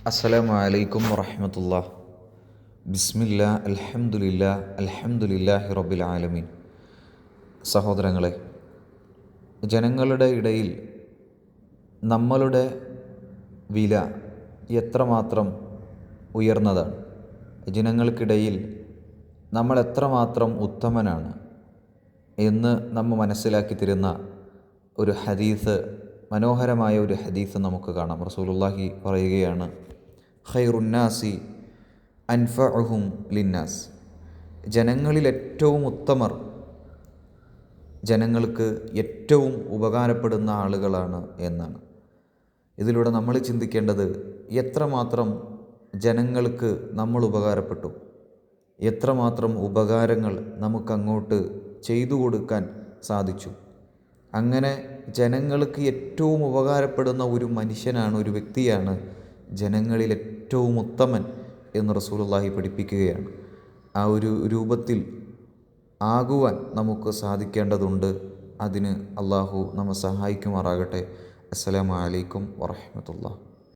അസ്സലാമു അലൈക്കും വറഹ്മത്തുള്ളാഹി. ബിസ്മില്ലാ അൽഹംദുലില്ലാ അൽഹംദുലില്ലാഹി റബ്ബിൽ ആലമീൻ. സഹോദരങ്ങളെ, ജനങ്ങളുടെ ഇടയിൽ നമ്മളുടെ വില എത്രമാത്രം ഉയർന്നതാണ്. ജനങ്ങൾക്കിടയിൽ നമ്മൾ എത്രമാത്രം ഉത്തമനാണ് എന്ന് നമ്മ മനസ്സിലാക്കി തരുന്ന ഒരു ഹദീസ്, മനോഹരമായ ഒരു ഹദീസ് നമുക്ക് കാണാം. റസൂലുള്ളാഹി പറയുകയാണ്, ഖൈറുന്നാസി അൻഫഉഹും ലിന്നാസ്. ജനങ്ങളിൽ ഏറ്റവും ഉത്തമർ ജനങ്ങൾക്ക് ഏറ്റവും ഉപകാരപ്പെടുന്ന ആളുകളാണ് എന്നാണ്. ഇതിലൂടെ നമ്മൾ ചിന്തിക്കേണ്ടത്, എത്രമാത്രം ജനങ്ങൾക്ക് നമ്മൾ ഉപകാരപ്പെട്ടു, എത്രമാത്രം ഉപകാരങ്ങൾ നമുക്കങ്ങോട്ട് ചെയ്തു കൊടുക്കാൻ സാധിച്ചു. അങ്ങനെ ജനങ്ങൾക്ക് ഏറ്റവും ഉപകാരപ്പെടുന്ന ഒരു മനുഷ്യനാണ്, ഒരു വ്യക്തിയാണ് ജനങ്ങളിൽ ഏറ്റവും ഉത്തമൻ എന്ന് റസൂലുള്ളാഹി പഠിപ്പിക്കുകയാണ്. ആ ഒരു രൂപത്തിൽ ആകുവാൻ നമുക്ക് സാധിക്കേണ്ടതുണ്ട്. അതിന് അള്ളാഹു നമ്മെ സഹായിക്കുമാറാകട്ടെ. അസ്സലാമു അലൈക്കും വറഹ്മത്തുള്ളാഹി.